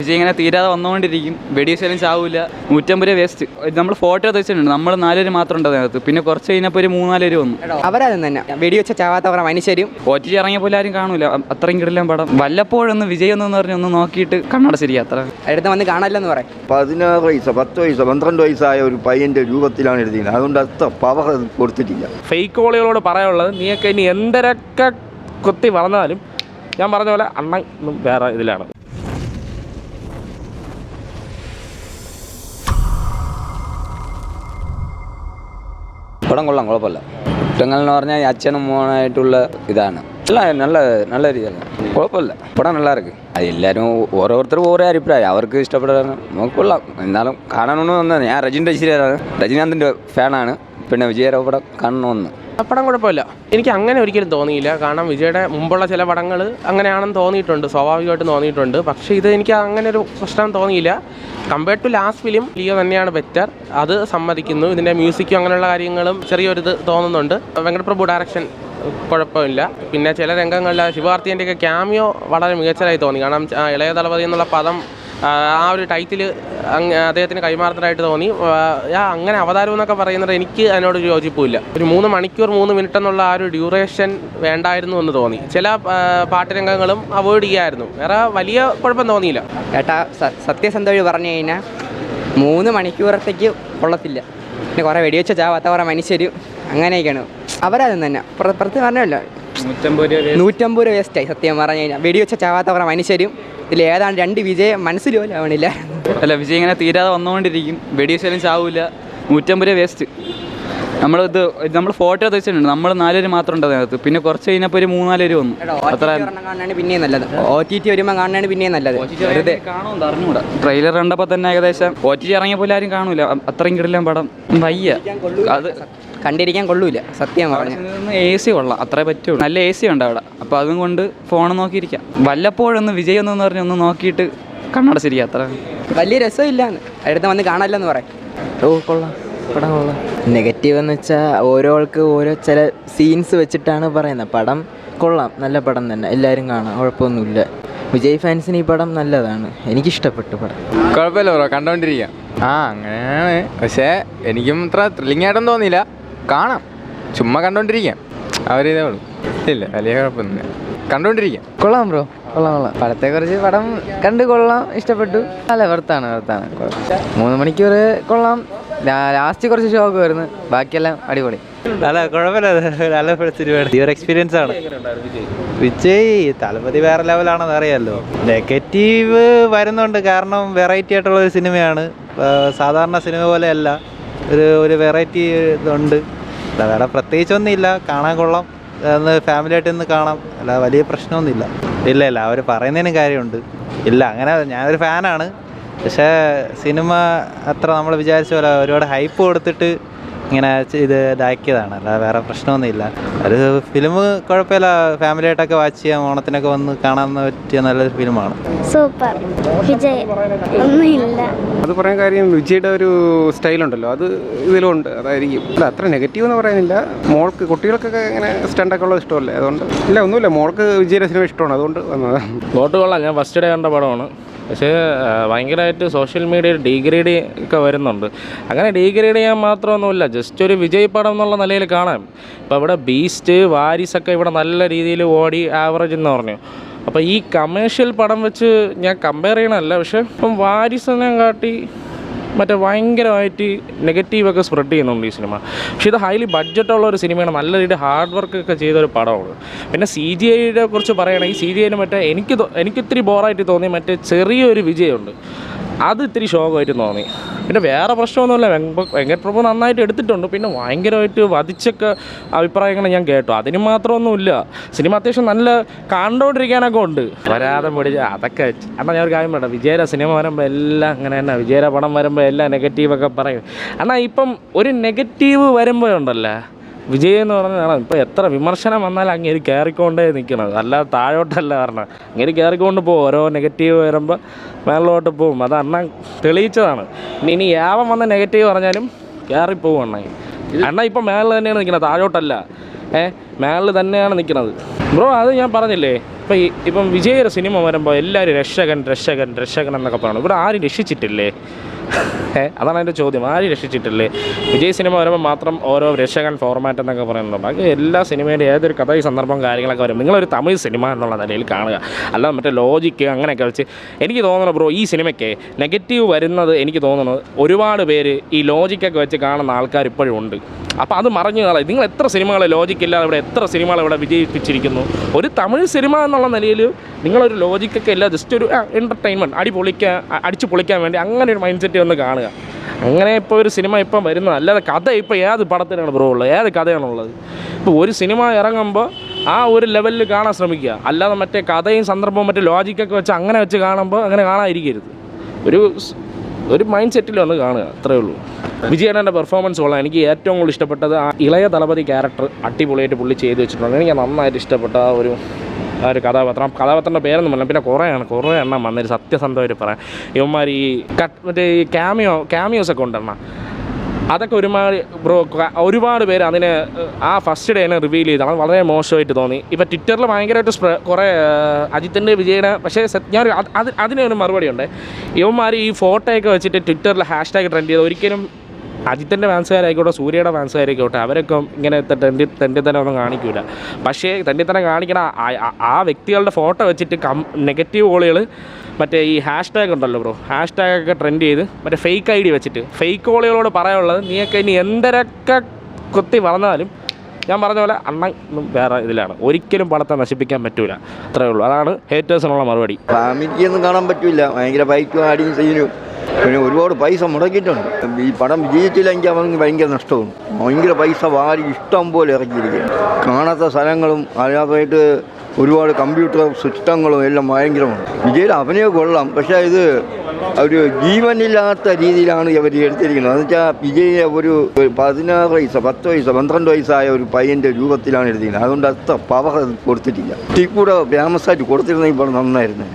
വിജയ് ഇങ്ങനെ തീരാതെ വന്നുകൊണ്ടിരിക്കും. വെടിവെച്ചാലും ചാവില്ല. 150 രൂപ വേസ്റ്റ്. നമ്മൾ ഫോട്ടോ വെച്ചിട്ടുണ്ട്. നമ്മൾ 4 പേര് മാത്രം ഉണ്ട് അതിനകത്ത്. പിന്നെ കുറച്ച് കഴിഞ്ഞപ്പോൾ ഒരു 3-4 പേര് വന്നു. അവരതും തന്നെ വെടിവെച്ച ചാവാത്തവർ മനുഷ്യരും. OTT ഇറങ്ങിയപ്പോൾ ആരും കാണൂല. അത്രയും കിടിലൻ പടം. വല്ലപ്പോഴൊന്ന് വിജയ് എന്ന് പറഞ്ഞ് ഒന്ന് നോക്കിയിട്ട് കണ്ണടച്ചിരിക്കുക. അത്ര അടുത്ത് വന്ന് കാണല്ലെന്ന് പറയും. 16 വയസ്സ് 10 വയസ്സ് 12 വയസ്സായ ഒരു പയ്യൻ്റെ രൂപത്തിലാണ് എഴുതിയത്. അതുകൊണ്ട് അത്ര പവർ കൊടുത്തിട്ടില്ല. ഫേക്ക് ഓളികളോട് പറയാനുള്ളത്, നീയൊക്കെ ഇനി എന്തരൊക്കെ കുത്തി വളർന്നാലും ഞാൻ പറഞ്ഞ പോലെ അണ്ണൻ വേറെ ഇതിലാണ്. പടം കൊള്ളാം, കുഴപ്പമില്ല. കുറ്റങ്ങൾ എന്ന് പറഞ്ഞാൽ അച്ഛനും മോനായിട്ടുള്ള ഇതാണ്. നല്ല രീതിയാണ്, കുഴപ്പമില്ല. പടം நல்லா இருக்கு. അത് എല്ലാവരും ഓരോരുത്തർക്കും ഓരോ അഭിപ്രായം, അവർക്ക് ഇഷ്ടപ്പെടാൻ നമുക്ക് കൊള്ളാം. എന്നാലും കാണണമെന്ന് വന്നത് ഞാൻ രജനീകാന്തിൻ്റെ ഫാനാണ്. പിന്നെ വിജയയുടെ പടം കാണണമെന്ന്. പടം കുഴപ്പമില്ല. എനിക്ക് അങ്ങനെ ഒരിക്കലും തോന്നിയില്ല. കാരണം വിജയുടെ മുമ്പുള്ള ചില പടങ്ങൾ അങ്ങനെയാണെന്ന് തോന്നിയിട്ടുണ്ട്, സ്വാഭാവികമായിട്ടും തോന്നിയിട്ടുണ്ട്. പക്ഷേ ഇത് എനിക്ക് അങ്ങനെ ഒരു പ്രശ്നം തോന്നിയില്ല. Compared to last film Leo തന്നെയാണ് ബെറ്റർ, അത് സമ്മതിക്കുന്നു. ഇതിൻ്റെ മ്യൂസിക്കും അങ്ങനെയുള്ള കാര്യങ്ങളും ചെറിയൊരിത് തോന്നുന്നുണ്ട്. വെങ്കടപ്രഭു ഡയറക്ഷൻ കുഴപ്പമില്ല. പിന്നെ ചില രംഗങ്ങളിൽ ശിവകാർത്തികേൻ്റെയൊക്കെ ക്യാമിയോ വളരെ മികച്ചതായി തോന്നി. കാരണം ഇളയ ദളപതി എന്നുള്ള പദം ആ ഒരു ടൈറ്റിൽ അദ്ദേഹത്തിന് കൈമാറുന്നതായിട്ട് തോന്നി. അങ്ങനെ അവതാരം എന്നൊക്കെ പറയുന്നത് എനിക്ക് അതിനോടൊരു യോജിപ്പില്ല. ഒരു 3 മണിക്കൂർ 3 മിനിറ്റ് എന്നുള്ള ആ ഒരു ഡ്യൂറേഷൻ വേണ്ടായിരുന്നു എന്ന് തോന്നി. ചില പാട്ടുരംഗങ്ങളും അവോയ്ഡ് ചെയ്യായിരുന്നു. വേറെ വലിയ കുഴപ്പം തോന്നിയില്ല. ഏട്ടാ സത്യസന്ധമായി പറഞ്ഞു കഴിഞ്ഞാൽ 3 മണിക്കൂറത്തേക്ക് കൊള്ളത്തില്ല. പിന്നെ കുറേ വെടിവെച്ച ചാവാത്ത കുറേ മനുഷ്യരും അങ്ങനെയൊക്കെയാണ്. അവരതും തന്നെ പ്രത്യേകം പറഞ്ഞല്ലോ 150 രൂപ വേസ്റ്റായി. സത്യം പറഞ്ഞു കഴിഞ്ഞാൽ വെടിവെച്ച ചാവാത്ത കുറേ മനുഷ്യരും. ഇതിൽ ഏതാണ് 2 വിജയം മനസ്സിൽ പോലും ആവണില്ല. അല്ല, വിജയ് ഇങ്ങനെ തീരാതെ വന്നുകൊണ്ടിരിക്കും. വെടിവെച്ചാലും ചാവില്ല. 150 രൂപ വേസ്റ്റ്. നമ്മൾ ഫോട്ടോ വെച്ചിട്ടുണ്ട്. നമ്മൾ 4 പേര് മാത്രം ഉണ്ട് അതിനകത്ത്. പിന്നെ കുറച്ച് കഴിഞ്ഞപ്പോൾ ഒരു 3-4 പേര് വന്നു. അത്ര കാണാനാണ് പിന്നെയും നല്ലത്. OTT വരുമ്പോൾ കാണാനാണ് പിന്നെയും നല്ലത്. വെറുതെ കാണുമെന്ന് അറിഞ്ഞൂടാ. ട്രെയിലർ കണ്ടപ്പോൾ തന്നെ ഏകദേശം OTT ഇറങ്ങിയപ്പോൾ ആരും കാണൂല. അത്രയും കിടിലൻ പടം. വയ്യ, അത് കണ്ടിരിക്കാൻ കൊള്ളൂല. സത്യം പറഞ്ഞു. AC കൊള്ളാം, അത്രേ പറ്റുള്ളൂ. നല്ല AC ഉണ്ട് അവിടെ. അപ്പോൾ അതും കൊണ്ട് ഫോൺ നോക്കിയിരിക്കാം. വല്ലപ്പോഴൊന്ന് വിജയ് എന്ന് പറഞ്ഞ് ഒന്ന് നോക്കിയിട്ട് കണ്ണടച്ചിരിക്കുക. അത്ര വലിയ രസമില്ലാന്ന് അടുത്ത് വന്ന് കാണല്ലെന്ന് പറയും. കൊള്ളാം, പടം കൊള്ളാം. നെഗറ്റീവ് എന്ന് വെച്ചാൽ ഓരോ ആൾക്ക് ഓരോ ചില സീൻസ് വെച്ചിട്ടാണ് പറയുന്നത്. പടം കൊള്ളാം, നല്ല പടം തന്നെ, എല്ലാവരും കാണാം, കുഴപ്പമൊന്നുമില്ല. വിജയ് ഫാൻസിന് ഈ പടം നല്ലതാണ്, എനിക്കിഷ്ടപ്പെട്ടു പടം. കുഴപ്പമില്ല ബ്രോ, കണ്ടോണ്ടിരിക്കാം. അങ്ങനെയാണ്. പക്ഷേ എനിക്കും ഇത്ര ത്രില്ലിംഗ് ആയിട്ടൊന്നും തോന്നിയില്ല. കാണാം, ചുമ്മാ കണ്ടോണ്ടിരിക്കാം. അവരിതേ ഉള്ളൂ. ഇല്ല, വലിയ കുഴപ്പമൊന്നുമില്ല, കണ്ടോണ്ടിരിക്കാം. കൊള്ളാം ബ്രോ, കൊള്ളാം. പടത്തെക്കുറിച്ച് പടം കണ്ട് കൊള്ളാം, ഇഷ്ടപ്പെട്ടു. നല്ല വർത്താണ്. 3 മണിക്കൂർ കൊള്ളാം. ലാസ്റ്റ് കുറച്ച് ഷോക്ക് വരുന്നു, ബാക്കിയെല്ലാം അടിപൊളി. നല്ല കുഴപ്പമില്ല, നല്ല സിനിമയാണ്. ഈ ഒരു എക്സ്പീരിയൻസ് ആണ്. വിജയ് തലപതി വേറെ ലെവലാണെന്ന് അറിയാമല്ലോ. നെഗറ്റീവ് വരുന്നുണ്ട്, കാരണം വെറൈറ്റി ആയിട്ടുള്ള ഒരു സിനിമയാണ്. സാധാരണ സിനിമ പോലെയല്ല, ഒരു വെറൈറ്റി ഇതുണ്ട്. വേറെ പ്രത്യേകിച്ചൊന്നുമില്ല, കാണാൻ കൊള്ളാം. ഒന്ന് ഫാമിലിയായിട്ട് ഇന്ന് കാണാം, അല്ല വലിയ പ്രശ്നമൊന്നുമില്ല. ഇല്ല അവർ പറയുന്നതിനും കാര്യമുണ്ട്. ഇല്ല, അങ്ങനെ ഞാനൊരു ഫാനാണ്. പക്ഷേ സിനിമ അത്ര നമ്മൾ വിചാരിച്ച പോലെ ഒരുപാട് ഹൈപ്പ് കൊടുത്തിട്ട് ഇങ്ങനെ ഇതാക്കിയതാണ്, അല്ല വേറെ പ്രശ്നമൊന്നുമില്ല. ഒരു ഫിലിം കുഴപ്പമില്ല, ഫാമിലിയായിട്ടൊക്കെ വാച്ച് ചെയ്യാം, ഓണത്തിനൊക്കെ വന്ന് കാണാൻ പറ്റിയ നല്ലൊരു ഫിലിമാണ്. സൂപ്പർ. വിജയ് ഒന്നുമില്ല. അത് പറയാൻ കാര്യം വിജയുടെ ഒരു സ്റ്റൈലുണ്ടല്ലോ, അത് ഇതിലുണ്ട്, അതായിരിക്കും. അല്ല, അത്ര നെഗറ്റീവ് എന്ന് പറയാനില്ല. മോൾക്ക് കുട്ടികൾക്കൊക്കെ ഇങ്ങനെ സ്റ്റണ്ടൊക്കെ ഉള്ളത് ഇഷ്ടമല്ലേ, അതുകൊണ്ട്. ഇല്ല, ഒന്നുമില്ല, മോൾക്ക് വിജയുടെ സിനിമ ഇഷ്ടമാണ്, അതുകൊണ്ട് വന്നത്. ബോട്ട് കൊള്ളാം. ഞാൻ ഫസ്റ്റ് ഡേ കണ്ട പടമാണ്. പക്ഷേ ഭയങ്കരമായിട്ട് സോഷ്യൽ മീഡിയയിൽ ഡീഗ്രേഡ് ഒക്കെ വരുന്നുണ്ട്. അങ്ങനെ ഡീഗ്രേഡ് ചെയ്യാൻ മാത്രമൊന്നുമില്ല, ജസ്റ്റ് ഒരു വിജയ് പടം എന്നുള്ള നിലയിൽ കാണാം. ഇപ്പോൾ ഇവിടെ ബീസ്റ്റ്, വാരിസൊക്കെ ഇവിടെ നല്ല രീതിയിൽ ഓടി ആവറേജ് എന്ന് പറഞ്ഞു. അപ്പോൾ ഈ കമേഴ്ഷ്യൽ പടം വെച്ച് ഞാൻ കമ്പയർ ചെയ്യണമല്ല, പക്ഷേ ഇപ്പം വാരിസിനെ കാട്ടി മറ്റേ ഭയങ്കരമായിട്ട് നെഗറ്റീവൊക്കെ സ്പ്രെഡ് ചെയ്യുന്നുണ്ട് ഈ സിനിമ. പക്ഷേ ഇത് ഹൈലി ബഡ്ജറ്റുള്ള ഒരു സിനിമയാണ്, നല്ല രീതിയിൽ ഹാർഡ് വർക്കൊക്കെ ചെയ്തൊരു പടമാണ്. പിന്നെ CGIയെ കുറിച്ച് പറയുകയാണെങ്കിൽ CGIന് മറ്റേ എനിക്കിത്തിരി ബോറായിട്ട് തോന്നി മറ്റേ ചെറിയൊരു വിജയമുണ്ട്, അത് ഇത്തിരി ശോകമായിട്ട് തോന്നി. പിന്നെ വേറെ പ്രശ്നമൊന്നുമില്ല, വെങ്കടപ്രഭു നന്നായിട്ട് എടുത്തിട്ടുണ്ട്. പിന്നെ ഭയങ്കരമായിട്ട് വധിച്ചൊക്കെ അഭിപ്രായങ്ങൾ ഞാൻ കേട്ടു, അതിന് മാത്രമൊന്നുമില്ല. സിനിമ അത്യാവശ്യം നല്ല കണ്ടുകൊണ്ടിരിക്കാനൊക്കെ ഉണ്ട്. വരാതെ പിടിച്ച് അതൊക്കെ എന്നാൽ ഞാൻ ഒരു കാര്യം പറയട്ടെ, വിജയയുടെ സിനിമ വരുമ്പോൾ എല്ലാം അങ്ങനെ തന്നെ, വിജയയുടെ പടം വരുമ്പോൾ എല്ലാം നെഗറ്റീവൊക്കെ പറയും. എന്നാൽ ഇപ്പം ഒരു നെഗറ്റീവ് വരുമ്പോഴുണ്ടല്ലോ, വിജയ് എന്ന് പറഞ്ഞാൽ ഇപ്പോൾ എത്ര വിമർശനം വന്നാലും അങ്ങേര് കയറിക്കൊണ്ടേ നിൽക്കണത്, അല്ലാതെ താഴോട്ടല്ല പറഞ്ഞത്. അങ്ങേര് കയറിക്കൊണ്ട് പോകും, ഓരോ നെഗറ്റീവ് വരുമ്പോൾ മേളിലോട്ട് പോകും. അത് അണ്ണൻ തെളിയിച്ചതാണ്. ഇനി യാവം വന്ന നെഗറ്റീവ് പറഞ്ഞാലും കയറിപ്പോവും അണ്ണ ഇപ്പം മേളിൽ തന്നെയാണ് നിൽക്കുന്നത്, താഴോട്ടല്ല. മേളിൽ തന്നെയാണ് നിൽക്കുന്നത് ബ്രോ. അത് ഞാൻ പറഞ്ഞില്ലേ, ഇപ്പം വിജയുടെ സിനിമ വരുമ്പോൾ എല്ലാവരും രക്ഷകൻ രക്ഷകൻ രക്ഷകൻ എന്നൊക്കെ പറയണം. ഇവിടെ ആരും രക്ഷിച്ചിട്ടില്ലേ? അതാണ് എൻ്റെ ചോദ്യം. ആരും രക്ഷിച്ചിട്ടില്ലേ? വിജയ് സിനിമ വരുമ്പോൾ മാത്രം ഓരോ രക്ഷകൻ ഫോർമാറ്റ് എന്നൊക്കെ പറയുന്നുണ്ട്. ബാക്കി എല്ലാ സിനിമയുടെ ഏതൊരു കഥ ഈ സന്ദർഭം കാര്യങ്ങളൊക്കെ വരും. നിങ്ങളൊരു തമിഴ് സിനിമ എന്നുള്ള നിലയിൽ കാണുക, അല്ലാതെ മറ്റേ ലോജിക്ക് അങ്ങനെയൊക്കെ വെച്ച്. എനിക്ക് തോന്നുന്നു ബ്രോ, ഈ സിനിമയ്ക്ക് നെഗറ്റീവ് വരുന്നത് എനിക്ക് തോന്നുന്നത് ഒരുപാട് പേര് ഈ ലോജിക്കൊക്കെ വെച്ച് കാണുന്ന ആൾക്കാർ ഇപ്പോഴും ഉണ്ട്. അപ്പോൾ അത് മറഞ്ഞു കളയും. നിങ്ങൾ എത്ര സിനിമകൾ ലോജിക്കില്ലാതെ ഇവിടെ എത്ര സിനിമകൾ ഇവിടെ വിജയിപ്പിച്ചിരിക്കുന്നു. ഒരു തമിഴ് സിനിമ എന്നുള്ള നിലയിൽ നിങ്ങളൊരു ലോജിക്കൊക്കെ ഇല്ല, ജസ്റ്റ് ഒരു എൻ്റർടൈൻമെൻറ്റ് അടിച്ചു പൊളിക്കാൻ വേണ്ടി അങ്ങനെ ഒരു മൈൻഡ് സെറ്റ് ഒന്ന് കാണുക. അങ്ങനെ ഇപ്പോൾ ഒരു സിനിമ ഇപ്പം വരുന്നത്, അല്ലാതെ കഥ ഇപ്പോൾ ഏത് പടത്തിനാണ് ബ്രോ ഉള്ളത്? ഏത് കഥയാണുള്ളത്? ഇപ്പോൾ ഒരു സിനിമ ഇറങ്ങുമ്പോൾ ആ ഒരു ലെവലിൽ കാണാൻ ശ്രമിക്കുക, അല്ലാതെ മറ്റേ കഥയും സന്ദർഭവും മറ്റേ ലോജിക്കൊക്കെ വെച്ച് അങ്ങനെ വെച്ച് കാണുമ്പോൾ അങ്ങനെ കാണാതിരിക്കരുത്. ഒരു മൈൻഡ് സെറ്റിൽ വന്ന് കാണുക, അത്രയേ ഉള്ളൂ. വിജയേട്ടൻ്റെ പെർഫോമൻസ് കൊള്ളാം. എനിക്ക് ഏറ്റവും കൂടുതൽ ഇഷ്ടപ്പെട്ടത് ആ ഇളയ ദളപതി ക്യാരക്ടർ അടിപൊളിയായിട്ട് പുള്ളി ചെയ്ത് വെച്ചിട്ടുണ്ട്. എനിക്ക് നന്നായിട്ട് ഇഷ്ടപ്പെട്ട ആ ഒരു കഥാപാത്രത്തിൻ്റെ പേരൊന്നും പറഞ്ഞാൽ പിന്നെ കുറേ എണ്ണം വന്നൊരു സത്യസന്ധമായിട്ട് പറയാം. ഇവന്മാർ ഈ മറ്റേ ഈ ക്യാമിയോസൊക്കെ ഉണ്ടെണ്ണ, അതൊക്കെ ഒരുപാട് പേര് അതിനെ ആ ഫസ്റ്റ് ഡേ തന്നെ റിവീൽ ചെയ്ത് അത് വളരെ മോശമായിട്ട് തോന്നി. ഇപ്പോൾ ട്വിറ്ററിൽ ഭയങ്കരമായിട്ട് കുറേ അജിത്തിൻ്റെ വിജയുടെ, പക്ഷേ ഞാൻ അതിന് ഒരു മറുപടി ഉണ്ട്. ഇവന്മാർ ഈ ഫോട്ടോയൊക്കെ വെച്ചിട്ട് ട്വിറ്ററിൽ #ട്രെൻഡ് ചെയ്ത് ഒരിക്കലും അജിത്തിൻ്റെ ഫാൻസുകാരായിക്കോട്ടെ സൂര്യയുടെ ഫാൻസുകാരായിക്കോട്ടെ അവരൊക്കെ ഇങ്ങനെ തെണ്ടിത്തരം ഒന്നും കാണിക്കില്ല. പക്ഷേ തെണ്ടിത്തരം കാണിക്കണ ആ വ്യക്തികളുടെ ഫോട്ടോ വെച്ചിട്ട് നെഗറ്റീവ് കോളുകൾ മറ്റേ ഈ #, ഉണ്ടല്ലോ ബ്രോ, #ഒക്കെ ട്രെൻഡ് ചെയ്ത് മറ്റേ ഫേക്ക് ID വെച്ചിട്ട് ഫേക്ക് കോളുകളോട് പറയാനുള്ളത്, നീയൊക്കെ ഇനി എന്തരൊക്കെ കുത്തി വളർന്നാലും ഞാൻ പറഞ്ഞ പോലെ അണ്ണൻ വേറെ ഇതിലാണ്, ഒരിക്കലും പടത്തെ നശിപ്പിക്കാൻ പറ്റൂല. അത്രേ ഉള്ളൂ. അതാണ് ഹേറ്റേഴ്സിനുള്ള മറുപടി. ഫാമിലിക്കൊന്നും കാണാൻ പറ്റില്ല, ഭയങ്കര ബൈക്കും ആടിയും ചെയ്യുന്നു. പിന്നെ ഒരുപാട് പൈസ മുടക്കിയിട്ടുണ്ട്. ഈ പടം വിജയിച്ചില്ലെങ്കിൽ അവർക്ക് ഭയങ്കര നഷ്ടമാണ്. ഭയങ്കര പൈസ വാരി ഇഷ്ടം പോലെ ഇറക്കിയിരിക്കുക. കാണാത്ത സ്ഥലങ്ങളും അല്ലാതായിട്ട് ഒരുപാട് കമ്പ്യൂട്ടർ സിസ്റ്റങ്ങളും എല്ലാം ഭയങ്കരമാണ്. വിജയുടെ അഭിനയം കൊള്ളാം, പക്ഷേ ഇത് ഒരു ജീവനില്ലാത്ത രീതിയിലാണ് ഇവർ എടുത്തിരിക്കുന്നത്. എന്ന് വെച്ചാൽ വിജയെ ഒരു 16 വയസ്സ് 10 വയസ്സ് 12 വയസ്സായ ഒരു പയ്യൻ്റെ രൂപത്തിലാണ് എടുത്തിരിക്കുന്നത്. അതുകൊണ്ട് അത്ര പവർ കൊടുത്തിട്ടില്ല. കൂടെ ഫേമസ് ആയിട്ട് കൊടുത്തിരുന്നെങ്കിൽ ഇപ്പോൾ നന്നായിരുന്നു.